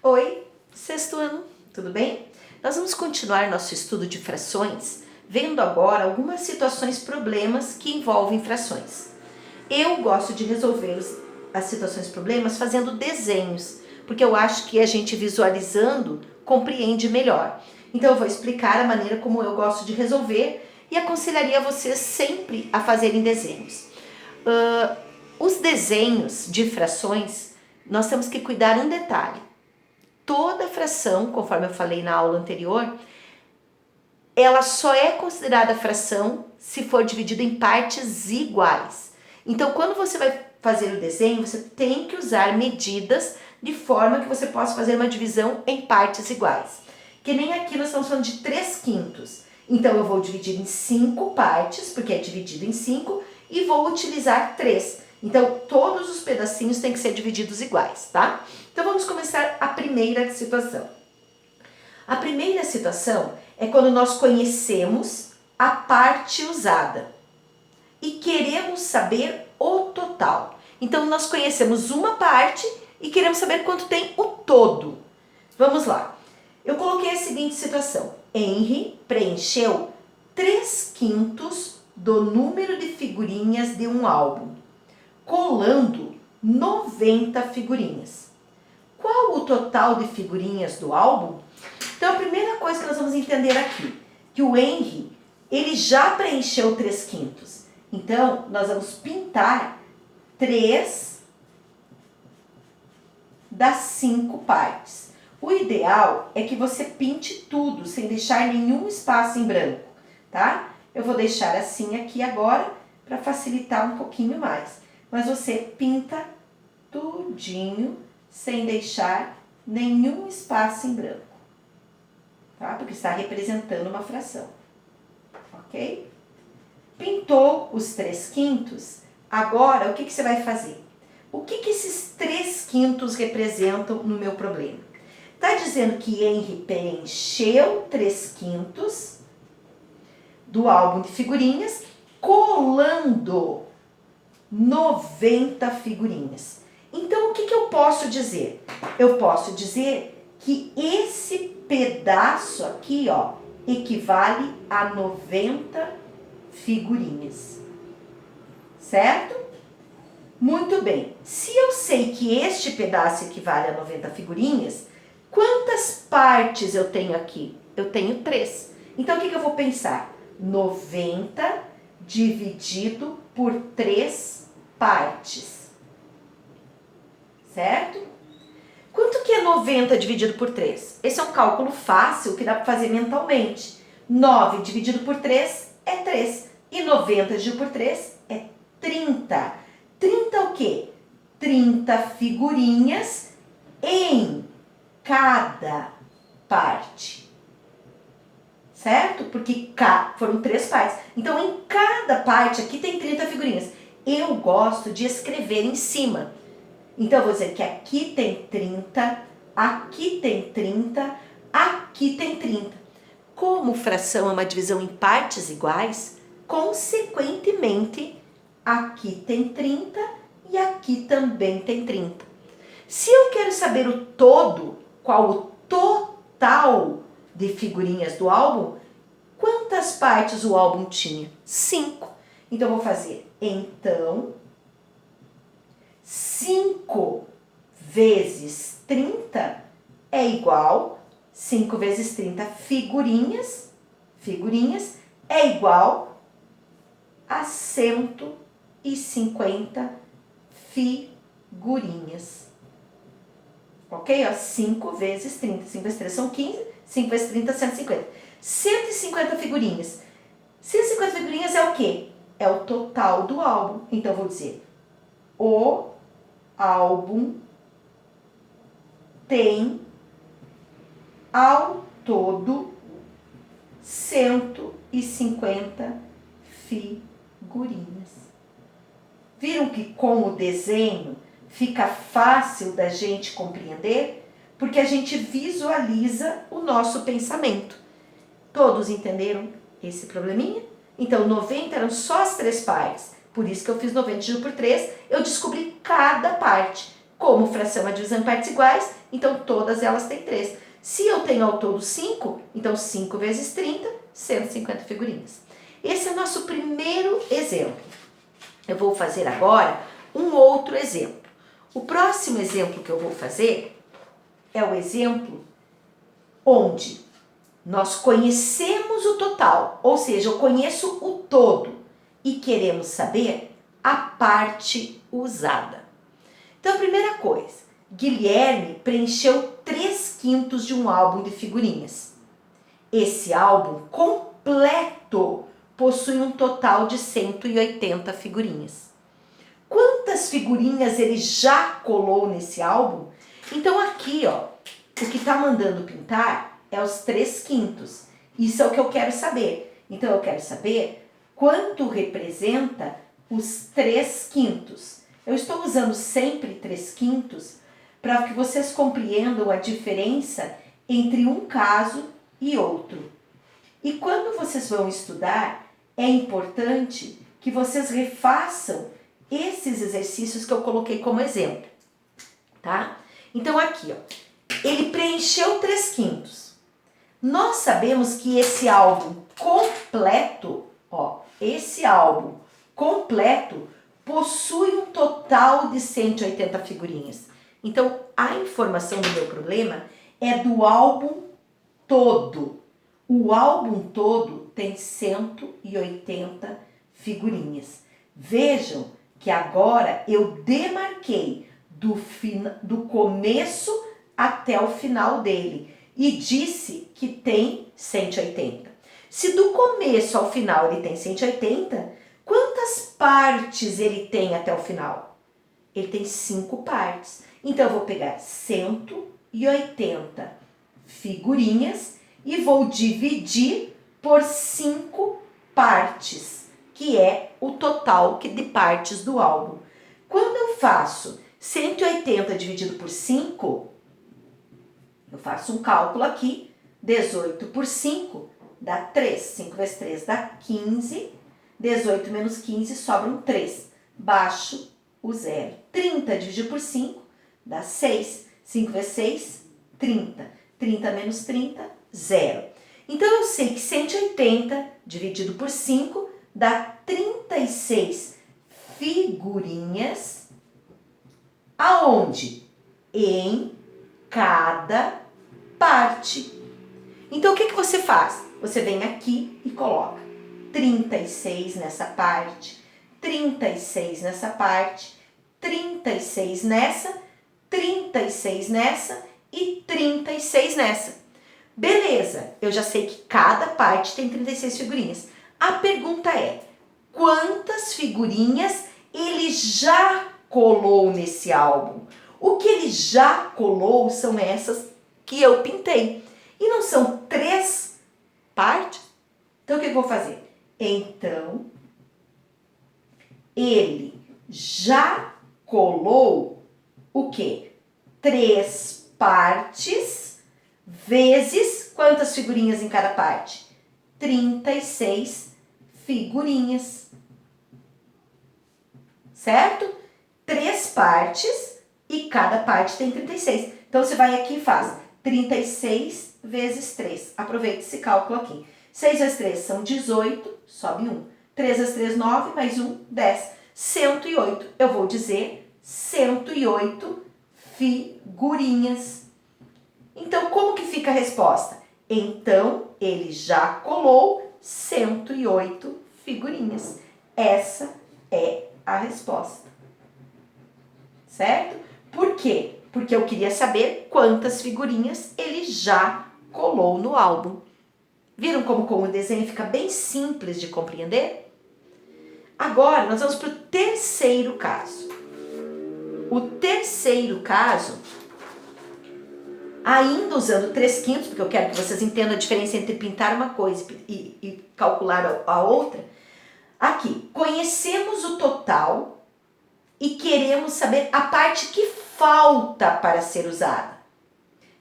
Oi, sexto ano, tudo bem? Nós vamos continuar nosso estudo de frações, vendo agora algumas situações, problemas que envolvem frações. Eu gosto de resolver as situações, problemas fazendo desenhos, porque eu acho que a gente visualizando compreende melhor. Então eu vou explicar a maneira como eu gosto de resolver e aconselharia vocês sempre a fazerem desenhos. Os desenhos de frações, nós temos que cuidar um detalhe. Toda fração, conforme eu falei na aula anterior, ela só é considerada fração se for dividida em partes iguais. Então, quando você vai fazer o desenho, você tem que usar medidas de forma que você possa fazer uma divisão em partes iguais. Que nem aqui nós estamos falando de 3/5. Então, eu vou dividir em 5 partes, porque é dividido em 5, e vou utilizar 3. Então, todos os pedacinhos têm que ser divididos iguais, tá? Então, vamos começar a primeira situação. A primeira situação é quando nós conhecemos a parte usada e queremos saber o total. Então, nós conhecemos uma parte e queremos saber quanto tem o todo. Vamos lá. Eu coloquei a seguinte situação. Henry preencheu 3/5 do número de figurinhas de um álbum, colando 90 figurinhas. Qual o total de figurinhas do álbum? Então, a primeira coisa que nós vamos entender aqui, que o Henry, ele já preencheu 3/5. Então, nós vamos pintar 3 das 5 partes. O ideal é que você pinte tudo, sem deixar nenhum espaço em branco, tá? Eu vou deixar assim aqui agora, para facilitar um pouquinho mais. Mas você pinta tudinho, sem deixar nenhum espaço em branco, tá? Porque está representando uma fração, ok? Pintou os 3/5, agora o que você vai fazer? O que esses 3/5 representam no meu problema? Está dizendo que Henry preencheu 3/5 do álbum de figurinhas, colando 90 figurinhas. Então, o que eu posso dizer? Eu posso dizer que esse pedaço aqui, ó, equivale a 90 figurinhas. Certo? Muito bem. Se eu sei que este pedaço equivale a 90 figurinhas, quantas partes eu tenho aqui? Eu tenho 3. Então, o que eu vou pensar? 90 dividido por 3 partes. Certo? Quanto que é 90 dividido por 3? Esse é um cálculo fácil que dá para fazer mentalmente. 9 dividido por 3 é 3. E 90 dividido por 3 é 30. 30 o quê? 30 figurinhas em cada parte. Certo? Porque foram 3 partes. Então, em cada parte aqui tem 30 figurinhas. Eu gosto de escrever em cima. Então, eu vou dizer que aqui tem 30, aqui tem 30, aqui tem 30. Como fração é uma divisão em partes iguais, consequentemente, aqui tem 30 e aqui também tem 30. Se eu quero saber o todo, qual o total de figurinhas do álbum, quantas partes o álbum tinha? 5. Então, eu vou fazer, então, 5 vezes 30 é igual, 5 vezes 30 figurinhas é igual a 150 figurinhas. Ok? Ó, 5 vezes 30. 5 vezes 3 são 15, 5 vezes 30, 150. 150 figurinhas. 150 figurinhas é o quê? É o total do álbum. Então, eu vou dizer, o álbum tem ao todo 150 figurinhas. Viram que com o desenho fica fácil da gente compreender? Porque a gente visualiza o nosso pensamento. Todos entenderam esse probleminha? Então, 90 eram só as 3 partes. Por isso que eu fiz 90 dividido por 3, eu descobri cada parte. Como fração é divisão em partes iguais, então todas elas têm 3. Se eu tenho ao todo 5, então 5 vezes 30, 150 figurinhas. Esse é o nosso primeiro exemplo. Eu vou fazer agora um outro exemplo. O próximo exemplo que eu vou fazer é o exemplo onde nós conhecemos o total, ou seja, eu conheço o todo e queremos saber a parte usada. Então, a primeira coisa, Guilherme preencheu 3/5 de um álbum de figurinhas. Esse álbum completo possui um total de 180 figurinhas. Quantas figurinhas ele já colou nesse álbum? Então aqui, ó, o que está mandando pintar é os 3/5. Isso é o que eu quero saber. Então eu quero saber quanto representa os 3/5. Eu estou usando sempre 3/5 para que vocês compreendam a diferença entre um caso e outro. E quando vocês vão estudar, é importante que vocês refaçam esses exercícios que eu coloquei como exemplo, tá? Então aqui, ó, ele preencheu 3/5. Nós sabemos que esse álbum completo, ó, esse álbum completo possui um total de 180 figurinhas. Então, a informação do meu problema é do álbum todo. O álbum todo tem 180 figurinhas. Vejam que agora eu demarquei do começo até o final dele e disse que tem 180. Se do começo ao final ele tem 180, quantas partes ele tem até o final? Ele tem 5 partes. Então eu vou pegar 180 figurinhas e vou dividir por 5 partes, que é o total de partes do álbum. Quando eu faço 180 dividido por 5, eu faço um cálculo aqui, 18 por 5 dá 3, 5 vezes 3 dá 15, 18 menos 15 sobram 3, baixo o zero. 30 dividido por 5 dá 6, 5 vezes 6, 30, 30 menos 30, 0. Então eu sei que 180 dividido por 5 dá 36 figurinhas, aonde? Em cada parte. Então o que você faz? Você vem aqui e coloca 36 nessa parte, 36 nessa parte, 36 nessa, 36 nessa e 36 nessa. Beleza, eu já sei que cada parte tem 36 figurinhas. A pergunta é, quantas figurinhas ele já colou nesse álbum? O que ele já colou são essas que eu pintei. E não são 3 partes? Então, o que eu vou fazer? Então, ele já colou o quê? 3 partes vezes quantas figurinhas em cada parte? 36 figurinhas. Certo? 3 partes e cada parte tem 36. Então, você vai aqui e faz 36 vezes 3. Aproveita esse cálculo aqui. 6 vezes 3 são 18, sobe 1. 3 vezes 3, 9, mais 1, 10. 108. Eu vou dizer 108 figurinhas. Então, como que fica a resposta? Então, ele já colou 108 figurinhas. Essa é a resposta. Certo? Por quê? Porque eu queria saber quantas figurinhas ele já colou no álbum. Viram como com o desenho fica bem simples de compreender? Agora, nós vamos para o terceiro caso. O terceiro caso, ainda usando 3/5, porque eu quero que vocês entendam a diferença entre pintar uma coisa e calcular a outra. Aqui, conhecemos o total e queremos saber a parte que falta para ser usada.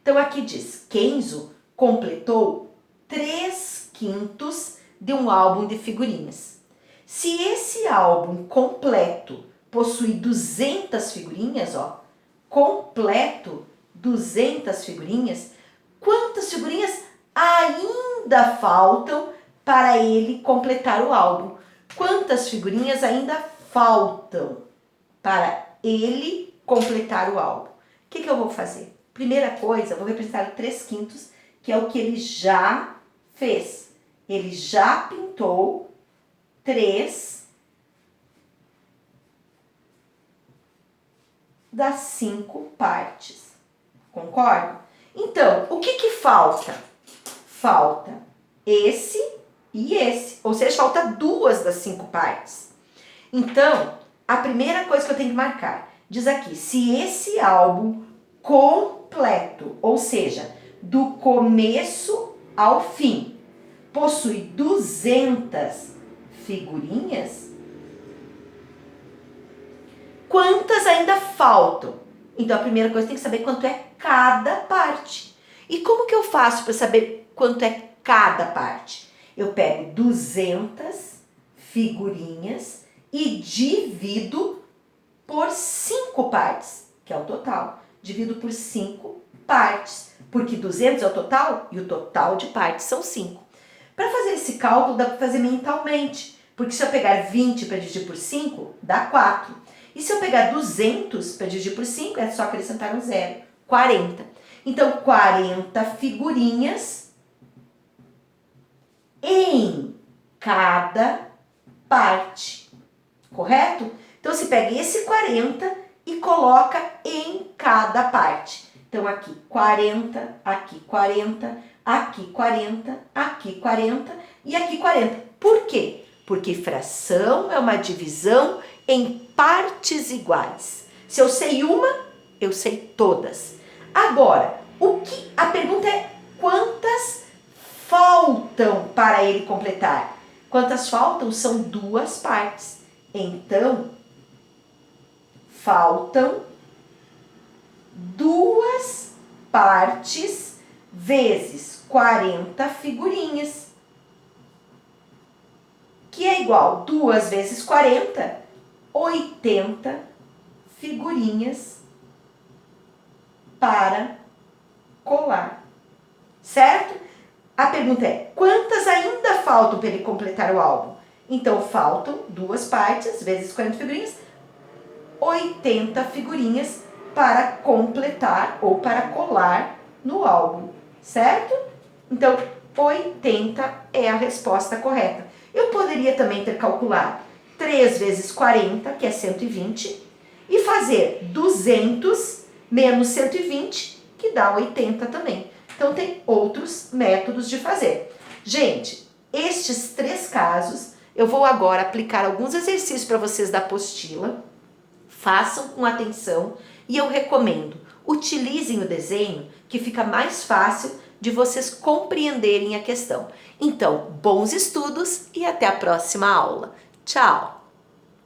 Então, aqui diz, Kenzo completou 3/5 de um álbum de figurinhas. Se esse álbum completo possui 200 figurinhas, ó, completo 200 figurinhas, quantas figurinhas ainda faltam para ele completar o álbum? Quantas figurinhas ainda faltam para ele completar o álbum? O que eu vou fazer? Primeira coisa, eu vou representar o 3/5, que é o que ele já fez. Ele já pintou 3 das 5 partes. Concorda? Então, o que falta? Falta esse e esse, ou seja, falta 2 das 5 partes. Então, a primeira coisa que eu tenho que marcar, diz aqui, se esse álbum completo, ou seja, do começo ao fim, possui 200 figurinhas, quantas ainda faltam? Então, a primeira coisa tem que saber quanto é cada parte. E como que eu faço para saber quanto é cada parte? Eu pego 200 figurinhas e divido por 5 partes, que é o total. Divido por 5 partes, porque 200 é o total e o total de partes são 5. Para fazer esse cálculo, dá para fazer mentalmente, porque se eu pegar 20 para dividir por 5, dá 4. E se eu pegar 200 para dividir por 5, é só acrescentar um zero, 40. Então, 40 figurinhas em cada parte, correto? Então, você pega esse 40 e coloca em cada parte. Então, aqui 40, aqui 40, aqui 40, aqui 40 e aqui 40. Por quê? Porque fração é uma divisão em partes iguais. Se eu sei uma, eu sei todas. Agora, a pergunta é quantas faltam para ele completar? Quantas faltam? São 2 partes. Então, faltam 2 partes vezes 40 figurinhas, que é igual 2 vezes 40, 80 figurinhas para colar, certo? A pergunta é, quantas ainda faltam para ele completar o álbum? Então, faltam 2 partes vezes 40 figurinhas, 80 figurinhas para completar ou para colar no álbum, certo? Então, 80 é a resposta correta. Eu poderia também ter calculado 3 vezes 40, que é 120, e fazer 200 menos 120, que dá 80 também. Então, tem outros métodos de fazer. Gente, estes 3 casos, eu vou agora aplicar alguns exercícios para vocês da apostila. Façam com atenção e eu recomendo, utilizem o desenho, que fica mais fácil de vocês compreenderem a questão. Então, bons estudos e até a próxima aula. Tchau!